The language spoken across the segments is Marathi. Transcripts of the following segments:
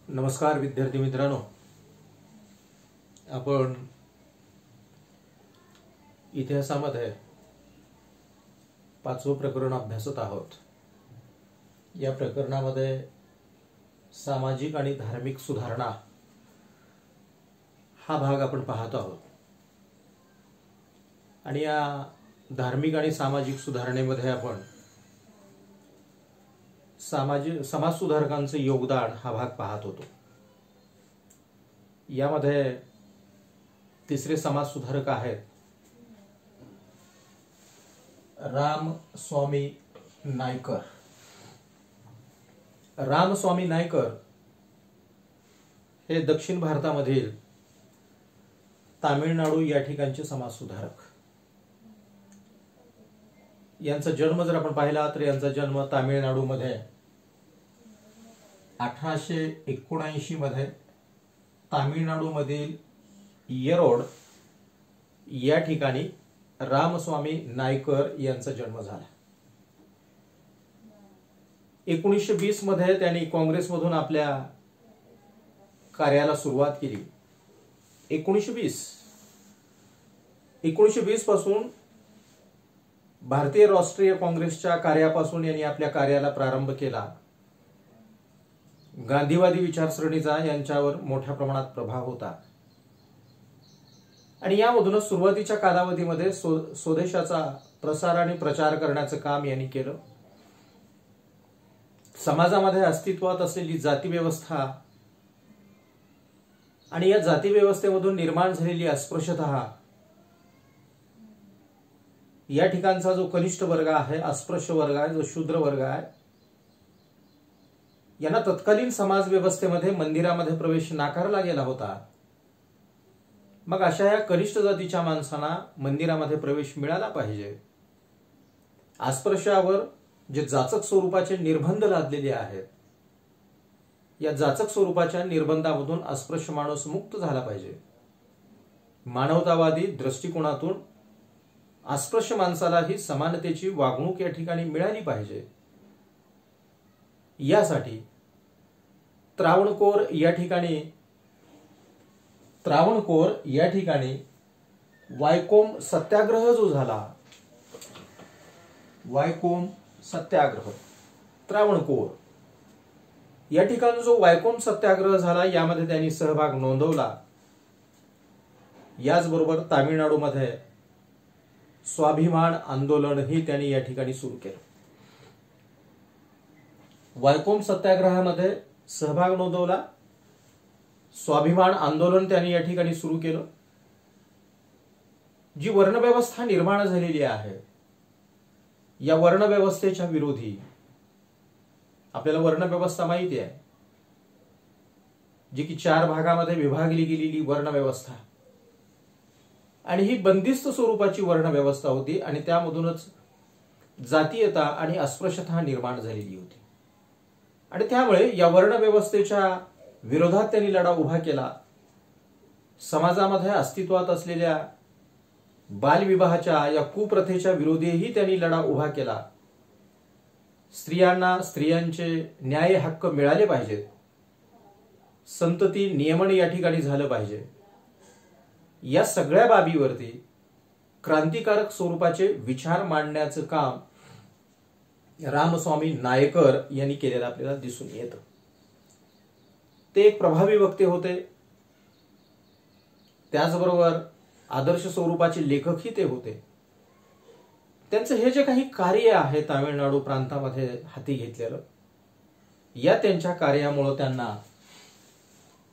नमस्कार विद्यार्थी मित्रांनो, आपण इतिहासामध्ये 5वं प्रकरण अभ्यासत आहोत। या प्रकरणामध्ये सामाजिक आणि धार्मिक सुधारणा हा भाग आपण पाहत आहोत आणि या धार्मिक आणि सामाजिक सुधारणेमध्ये आपण समाज सुधारकांचे योगदान हा भाग पाहत होतो। यामध्ये तिसरे समाज सुधारक आहेत रामस्वामी नायकर। रामस्वामी नायकर हे दक्षिण भारतामधील तामिळनाडू या ठिकाणचे समाज सुधारक। यांचा जन्म जर आपण पाहिला तर यांचा जन्म तामिळनाडूमध्ये 1879 मध्ये तामिळनाडूमधील येरोड या ठिकाणी रामस्वामी नायकर यांचा जन्म झाला। 1920 मध्ये त्यांनी काँग्रेसमधून आपल्या कार्याला सुरुवात केली। 1920 पासून भारतीय राष्ट्रीय काँग्रेसच्या कार्यापासून यांनी आपल्या कार्याला प्रारंभ केला। गांधीवादी विचारसरणीचा यांच्यावर मोठ्या प्रमाणात प्रभाव होता आणि यामधूनच सुरुवातीच्या कालावधीमध्ये स्वदेशाचा प्रसार आणि प्रचार करण्याचं काम यांनी केलं। समाजामध्ये अस्तित्वात असलेली जाती व्यवस्था आणि या जाती व्यवस्थेमधून निर्माण झालेली अस्पृश्यता, या ठिकाणचा जो कनिष्ठ वर्ग आहे, अस्पृश्य वर्ग आहे, जो शूद्र वर्ग आहे, यांना तत्कालीन समाज व्यवस्थेमध्ये मंदिरामध्ये प्रवेश नाकारला गेला होता। मग अशा या कनिष्ठ जातीच्या माणसांना मंदिरामध्ये प्रवेश मिळाला पाहिजे। अस्पृश्यावर जे जाचक स्वरूपाचे निर्बंध लादलेले आहेत, या जाचक स्वरूपाच्या निर्बंधामधून अस्पृश्य माणूस मुक्त झाला पाहिजे। मानवतावादी दृष्टिकोनातून अस्पृश्य माणसाला ही समानतेची वागणूक या ठिकाणी मिळाली पाहिजे। यासाठी त्रावणकोर या ठिकाणी वायकोम सत्याग्रह जो झाला, वायकोम सत्याग्रह, त्रावणकोर या ठिकाणी जो वायकोम सत्याग्रह झाला, यामध्ये त्यांनी सहभाग नोंदवला। याचबरोबर तामिळनाडूमध्ये स्वाभिमान आंदोलन ही त्यांनी या ठिकाणी सुरू केलं। वायकोम सत्याग्रहामध्ये सहभाग नोंदवला, स्वाभिमान आंदोलन त्यांनी या ठिकाणी सुरू केलं। जी वर्णव्यवस्था निर्माण झालेली आहे, या वर्णव्यवस्थेच्या विरोधी, आपल्याला वर्णव्यवस्था माहिती आहे, जी की 4 भागामध्ये विभागली गेलेली वर्णव्यवस्था, आणि ही बंदिस्त स्वरूपाची वर्णव्यवस्था होती आणि त्यामधूनच जातीयता आणि अस्पृश्यता निर्माण झालेली होती। आणि त्यामुळे या वर्णव्यवस्थेच्या विरोधात त्यांनी लढा उभा केला। समाजामध्ये अस्तित्वात असलेल्या बालविवाहाच्या या कुप्रथेच्या विरोधीही त्यांनी लढा उभा केला। स्त्रियांना स्त्रियांचे न्याय हक्क मिळाले पाहिजेत, संतती नियमन या ठिकाणी झालं पाहिजे। या सगळ्या बाबीवरती क्रांतिकारक स्वरूपाचे विचार मांडण्याचं काम रामस्वामी नायकर यांनी केलेलं आपल्याला दिसून येतं। ते एक प्रभावी वक्ते होते, त्याचबरोबर आदर्श स्वरूपाचे लेखकही ते होते। त्यांचं हे जे काही कार्य आहे तामिळनाडू प्रांतामध्ये हाती घेतलेलं, या त्यांच्या कार्यामुळे त्यांना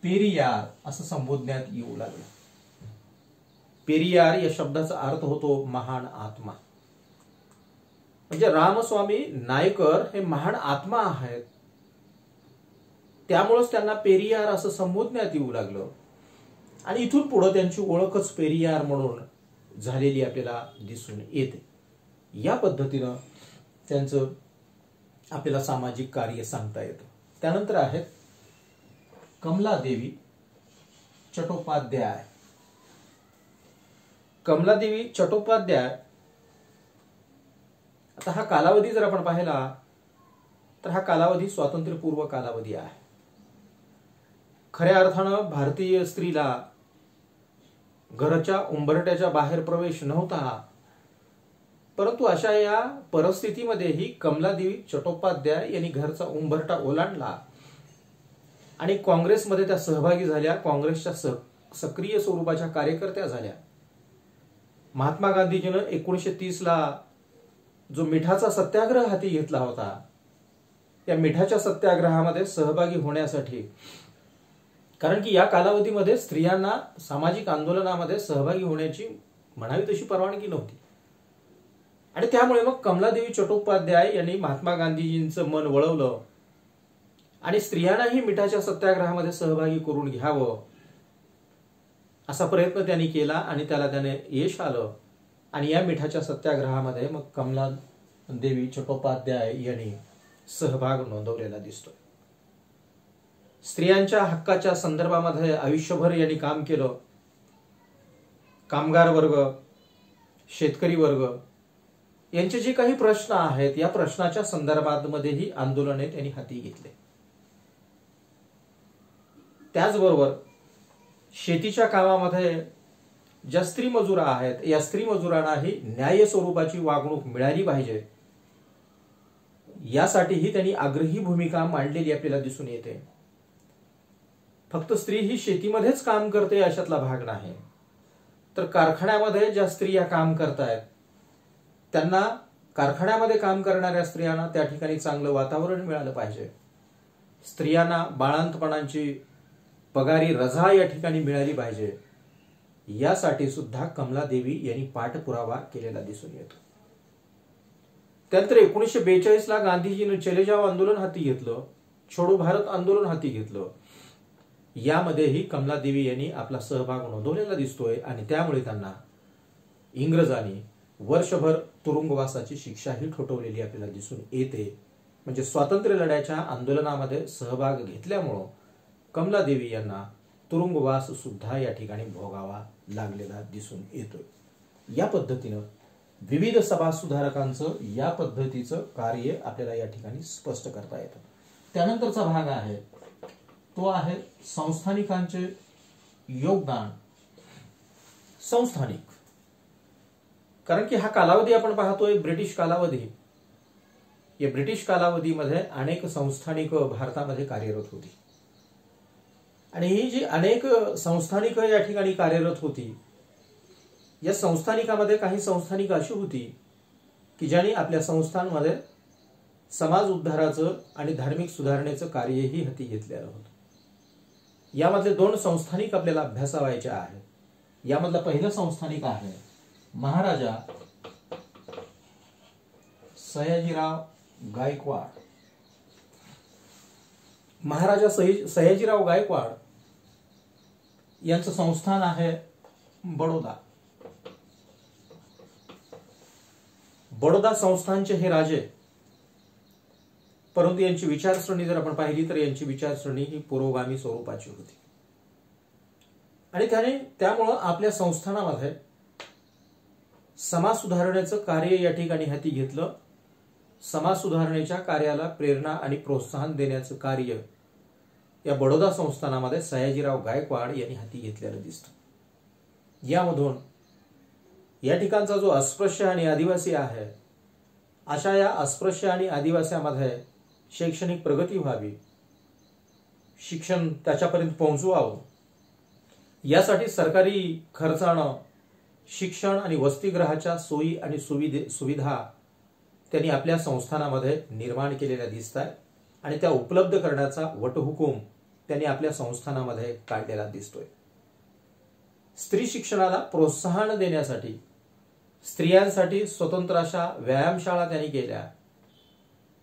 पेरियार असं संबोधण्यात येऊ लागलं। पेरियार या शब्दाचा अर्थ होतो महान आत्मा। म्हणजे रामस्वामी नायकर हे महान आत्मा आहेत, त्यामुळेच त्यांना पेरियार असं संबोधण्यात येऊ लागलं आणि इथून पुढे त्यांची ओळखच पेरियार म्हणून झालेली आपल्याला दिसून येते। या पद्धतीनं त्यांचं आपल्याला सामाजिक कार्य सांगता येतं। त्यानंतर आहेत कमलादेवी चट्टोपाध्याय। कमलादेवी चट्टोपाध्याय, आता हा कालावधी जर आपण पाहिला तर हा कालावधी स्वातंत्र्यपूर्व कालावधी आहे। खऱ्या अर्थानं भारतीय स्त्रीला घराच्या उंबरट्याच्या बाहेर प्रवेश नव्हता, परंतु अशा या परिस्थितीमध्येही कमलादेवी चट्टोपाध्याय यांनी घरचा उंबरटा ओलांडला आणि काँग्रेसमध्ये त्या सहभागी झाल्या, काँग्रेसच्या सक्रिय स्वरूपाच्या कार्यकर्त्या झाल्या. महात्मा गांधीजीनं 1930ला जो मिठाचा सत्याग्रह हाती घेतला होता, या मिठाच्या सत्याग्रहामध्ये सहभागी होण्यासाठी, कारण की या कालावधीमध्ये स्त्रियांना सामाजिक आंदोलनामध्ये सहभागी होण्याची म्हणावी तशी परवानगी नव्हती, आणि त्यामुळे मग कमलादेवी चट्टोपाध्याय यांनी महात्मा गांधीजींचं मन वळवलं आणि स्त्रियांनाही मिठाच्या सत्याग्रहामध्ये सहभागी करून घ्यावं असा प्रयत्न त्यांनी केला आणि त्याला त्याने यश आलं. आणि या मिठाच्या सत्याग्रहामध्ये मग कमलादेवी चट्टोपाध्याय यांनी सहभाग नोंदवलेला दिसतोय. स्त्रियांच्या हक्काच्या संदर्भामध्ये आयुष्यभर यांनी काम केलं. कामगार वर्ग, शेतकरी वर्ग यांचे जे काही प्रश्न आहेत, या प्रश्नाच्या संदर्भामध्येही आंदोलने त्यांनी हाती घेतले. त्याचबरोबर शेतीच्या कामामध्ये ज्या स्त्री मजूर आहेत, या स्त्री मजुरांनाही न्याय स्वरूपाची वागणूक मिळाली पाहिजे, यासाठीही त्यांनी आग्रही भूमिका मांडलेली आपल्याला दिसून येते. फक्त स्त्री ही शेतीमध्येच काम करते अशातला भाग नाही, तर कारखान्यामध्ये ज्या स्त्रिया काम करतायत त्यांना, कारखान्यामध्ये काम करणाऱ्या स्त्रियांना त्या ठिकाणी चांगलं वातावरण मिळालं पाहिजे. स्त्रियांना बाळंतपणाची पगारी रजा या ठिकाणी मिळाली पाहिजे, यासाठी सुद्धा कमलादेवी यांनी पाठपुरावा केलेला दिसून येतो. त्यानंतर 1942ला गांधीजींनी चले जाओ आंदोलन हाती घेतलं, छोडो भारत आंदोलन हाती घेतलं. यामध्येही कमलादेवी यांनी आपला सहभाग नोंदवलेला दिसतोय आणि त्यामुळे त्यांना इंग्रजांनी वर्षभर तुरुंगवासाची शिक्षाही ठोठावलेली आपल्याला दिसून येते. म्हणजे स्वातंत्र्य लढ्याच्या आंदोलनामध्ये सहभाग घेतल्यामुळं कमलादेवी यांना तुरुंगवास सुद्धा या ठिकाणी भोगावा लागलेला दिसून येतोय. या पद्धतीनं विविध सभा सुधारकांचं या पद्धतीचं कार्य आपल्याला या ठिकाणी स्पष्ट करता येतं. त्यानंतरचा भाग आहे तो आहे संस्थानिकांचे योगदान. संस्थानिक, कारण की हा कालावधी आपण पाहतोय ब्रिटिश कालावधी. या ब्रिटिश कालावधीमध्ये अनेक संस्थानिक भारतामध्ये कार्यरत होती आणि ही जी अनेक संस्थानिक या ठिकाणी कार्यरत होती, या संस्थानिकामध्ये काही संस्थानिक अशी होती की ज्यांनी आपल्या संस्थांमध्ये समाज उद्धाराचं आणि धार्मिक सुधारणेचं कार्यही हाती घेतलेलं होतं. यामधले 2 संस्थानिक आपल्याला अभ्यासावायचे आहेत. यामधला पहिलं संस्थानिक आहे महाराजा सयाजीराव गायकवाड. महाराजा सयाजीराव गायकवाड यांचं संस्थान आहे बडोदा. बडोदा संस्थानचे हे राजे, परंतु यांची विचारसरणी जर आपण पाहिली तर यांची विचारसरणी ही पुरोगामी स्वरूपाची होती आणि त्यामुळं आपल्या संस्थानामध्ये समाज सुधारण्याचं कार्य या ठिकाणी हाती घेतलं. समाज सुधारणेच्या कार्याला प्रेरणा आणि प्रोत्साहन देण्याचं कार्य या बडोदा संस्थानामध्ये सयाजीराव गायकवाड यांनी हाती घेतलेलं दिसतं. यामधून या ठिकाणचा जो अस्पृश्य आणि आदिवासी आहे, अशा या अस्पृश्य आणि आदिवासीमध्ये शैक्षणिक प्रगती व्हावी, शिक्षण त्याच्यापर्यंत पोहोचवावं, यासाठी सरकारी खर्चानं शिक्षण आणि वसतिगृहाच्या सोयी आणि सुविधा त्यांनी आपल्या संस्थानामध्ये निर्माण केलेल्या दिसत आहेत आणि त्या उपलब्ध करण्याचा वटहुकूम त्यांनी आपल्या संस्थानामध्ये काढलेला दिसतोय. स्त्री शिक्षणाला प्रोत्साहन देण्यासाठी स्त्रियांसाठी स्वतंत्र अशा व्यायामशाळा त्यांनी केल्या.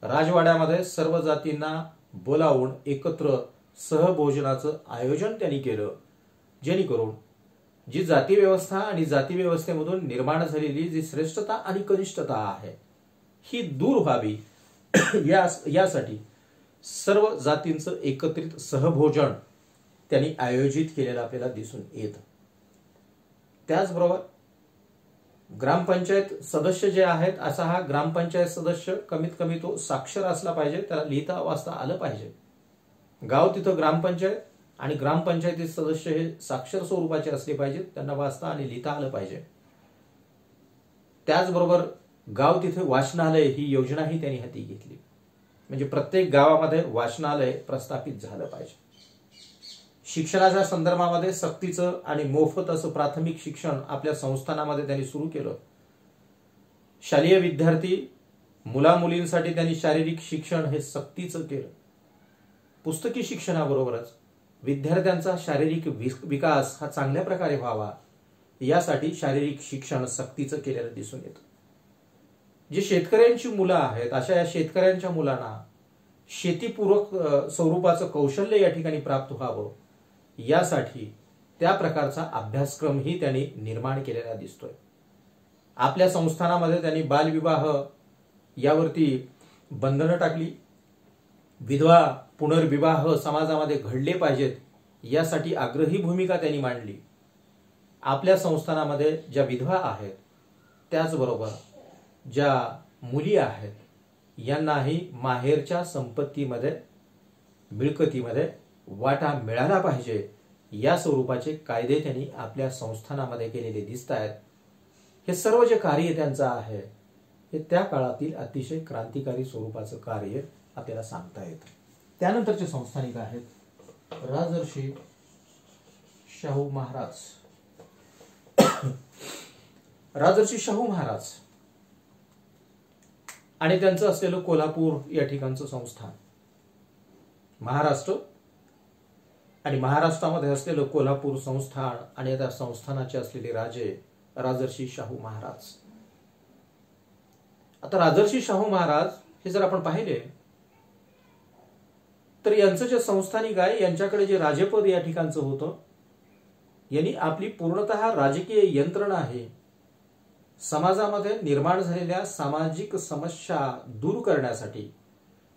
राजवाड्यामध्ये सर्व जातींना बोलावून एकत्र सहभोजनाचं आयोजन त्यांनी केलं, जेणेकरून जी जाती व्यवस्था आणि जाती व्यवस्थेमधून निर्माण झालेली जी श्रेष्ठता आणि कनिष्ठता आहे ही दूर व्हावी, यासाठी सर्व जातींचं एकत्रित सहभोजन त्यांनी आयोजित केलेलं आपल्याला दिसून येतं. त्याचबरोबर ग्रामपंचायत सदस्य जे आहेत, असा हा ग्रामपंचायत सदस्य कमीत कमी तो साक्षर असला पाहिजे, त्याला लिहिता वाचता आलं पाहिजे. गाव तिथं ग्रामपंचायत आणि ग्रामपंचायतीत सदस्य हे साक्षर स्वरूपाचे असले पाहिजेत, त्यांना वाचता आणि लिहिता आलं पाहिजे. त्याचबरोबर गाव तिथे वाचनालय ही योजनाही त्यांनी हाती घेतली. म्हणजे प्रत्येक गावामध्ये वाचनालय प्रस्थापित झालं पाहिजे. शिक्षणाच्या संदर्भामध्ये सक्तीचं आणि मोफत असं प्राथमिक शिक्षण आपल्या संस्थानामध्ये त्यांनी सुरू केलं. शालेय विद्यार्थी मुला मुलींसाठी त्यांनी शारीरिक शिक्षण हे सक्तीचं केलं. पुस्तकी शिक्षणाबरोबरच विद्यार्थ्यांचा शारीरिक विकास हा चांगल्या प्रकारे व्हावा यासाठी शारीरिक शिक्षण सक्तीचं केलेलं दिसून येतं. जे शेतकऱ्यांची मुलं आहेत अशा या शेतकऱ्यांच्या मुलांना शेतीपूरक स्वरूपाचं कौशल्य या ठिकाणी प्राप्त व्हावं यासाठी त्या प्रकारचा अभ्यासक्रमही त्यांनी निर्माण केलेला दिसतोय. आपल्या संस्थानामध्ये त्यांनी बालविवाह यावरती बंधनं टाकली. विधवा पुनर्विवाह समाजामध्ये घडले पाहिजेत यासाठी आग्रही भूमिका त्यांनी मांडली. आपल्या संस्थानामध्ये ज्या विधवा आहेत त्याचबरोबर ज्या मुली आहेत यांनाही माहेरच्या संपत्तीमध्ये मिळकतीमध्ये वाटा मिळाला पाहिजे या स्वरूपाचे कायदे त्यांनी आपल्या संस्थानामध्ये केलेले दिसत आहेत. हे सर्व जे कार्य त्यांचं आहे हे त्या काळातील अतिशय क्रांतिकारी स्वरूपाचं कार्य आपल्याला सांगता येतं. त्यानंतरचे संस्थानिक आहेत राजर्षी शाहू महाराज. राजर्षी शाहू महाराज आणि त्यांचं असलेलं कोल्हापूर या ठिकाणचं संस्थान, महाराष्ट्र आणि महाराष्ट्रामध्ये असलेलं कोल्हापूर संस्थान आणि त्या संस्थानाचे असलेले राजे राजर्षी शाहू महाराज. आता राजर्षी शाहू महाराज हे जर आपण पाहिले तर यांचं जे संस्थानिक आहे यांच्याकडे जे राजपद या ठिकाणचं होतं, यांनी आपली पूर्णतः राजकीय यंत्रणा आहे समाजामध्ये निर्माण झालेल्या सामाजिक समस्या दूर करण्यासाठी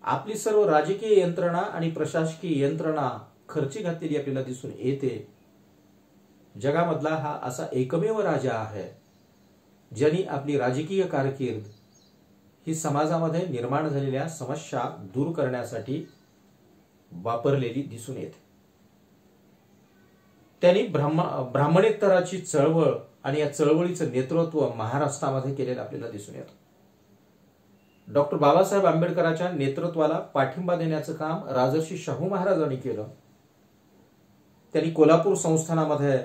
आपली सर्व राजकीय यंत्रणा आणि प्रशासकीय यंत्रणा खर्ची घातलेली आपल्याला दिसून येते. जगामधला हा असा एकमेव राजा आहे ज्यांनी आपली राजकीय कारकीर्द ही समाजामध्ये निर्माण झालेल्या समस्या दूर करण्यासाठी वापरलेली दिसून येते. त्यांनी ब्राह्मणेतराची चळवळ आणि या चळवळीचं नेतृत्व महाराष्ट्रामध्ये केलेलं आपल्याला दिसून येतं. डॉक्टर बाबासाहेब आंबेडकरांच्या नेतृत्वाला पाठिंबा देण्याचं काम राजर्षी शाहू महाराजांनी केलं. त्यांनी कोल्हापूर संस्थानामध्ये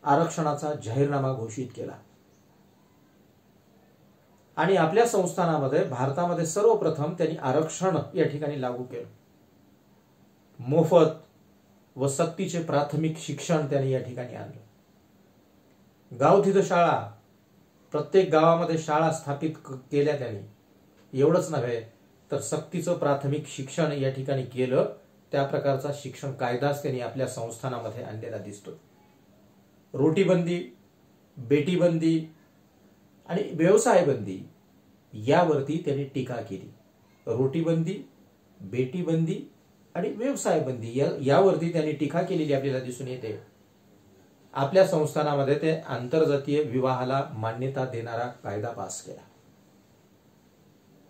आरक्षणाचा जाहीरनामा घोषित केला आणि आपल्या संस्थानामध्ये भारतामध्ये सर्वप्रथम त्यांनी आरक्षण या ठिकाणी लागू केलं. मोफत व सक्तीचे प्राथमिक शिक्षण त्यांनी या ठिकाणी आणलं. गाव तिथं शाळा, प्रत्येक गावामध्ये शाळा स्थापित केल्या त्यांनी. एवढंच नव्हे तर सक्तीचं प्राथमिक शिक्षण या ठिकाणी केलं. त्या प्रकारचा शिक्षण कायदाच त्यांनी आपल्या संस्थानामध्ये आणलेला दिसतो. रोटीबंदी, बेटीबंदी आणि व्यवसायबंदी यावरती त्यांनी टीका केली. रोटीबंदी, बेटीबंदी आणि व्यवसायबंदी यावरती त्यांनी टीका केलेली आपल्याला दिसून येते. आपल्या संस्थानामध्ये ते आंतरजातीय विवाहाला मान्यता देणारा कायदा पास केला.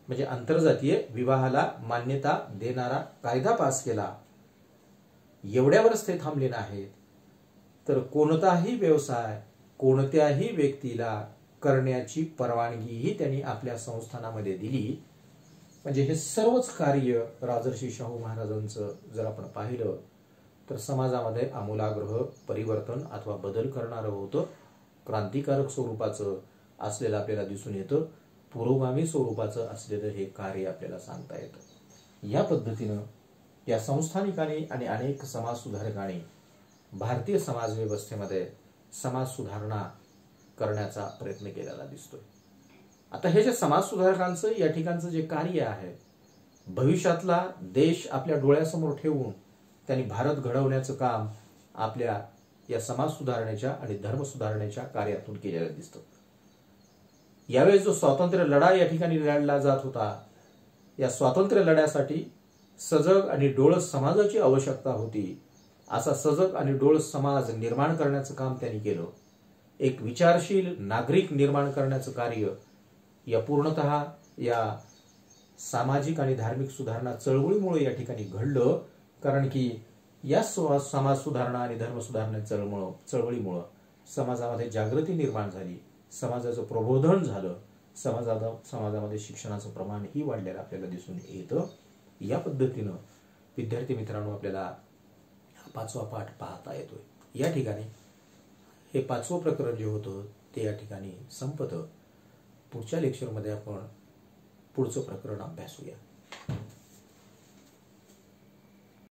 म्हणजे आंतरजातीय विवाहाला मान्यता देणारा कायदा पास केला. एवढ्यावरच ते थांबले नाहीत तर कोणताही व्यवसाय कोणत्याही व्यक्तीला करण्याची परवानगीही त्यांनी आपल्या संस्थानामध्ये दिली. म्हणजे हे सर्वच कार्य राजर्षी शाहू महाराजांचं जर आपण पाहिलं तर समाजामध्ये आमूलाग्र परिवर्तन अथवा बदल करणारं होतं. क्रांतिकारक स्वरूपाचं असलेलं आपल्याला दिसून येतं. पुरोगामी स्वरूपाचं असलेलं हे कार्य आपल्याला सांगता येतं. या पद्धतीनं या संस्थानिकांनी आणि अनेक समाज सुधारकांनी भारतीय समाज व्यवस्थेमध्ये समाज सुधारणा करण्याचा प्रयत्न केलेला दिसतोय. आता हे जे समाज सुधारकांचं या ठिकाणचं जे कार्य आहे, भविष्यातला देश आपल्या डोळ्यासमोर ठेवून त्यांनी भारत घडवण्याचं काम आपल्या या समाज सुधारणेच्या आणि धर्म सुधारणेच्या कार्यातून केलेलं दिसतं. यावेळी जो स्वातंत्र्य लढा या ठिकाणी लढला जात होता, या स्वातंत्र्य लढ्यासाठी सजग आणि डोळस समाजाची आवश्यकता होती. असा सजग आणि डोळस समाज निर्माण करण्याचं काम त्यांनी केलं. एक विचारशील नागरिक निर्माण करण्याचं कार्य या पूर्णतः या सामाजिक आणि धार्मिक सुधारणा चळवळीमुळे या ठिकाणी घडलं. कारण की या समाज सुधारणा आणि धर्म सुधारणा चळवळीमुळं समाजामध्ये जागृती निर्माण झाली, समाजाचं प्रबोधन झालं, समाजामध्ये शिक्षणाचं प्रमाणही वाढलेलं आपल्याला दिसून येतं. या पद्धतीनं विद्यार्थी मित्रांनो आपल्याला हा 5वा पाठ पाहता येतोय. या ठिकाणी हे 5वं प्रकरण जे होतं ते या ठिकाणी संपतं. पुढच्या लेक्चरमध्ये आपण पुढचं प्रकरण अभ्यासूया.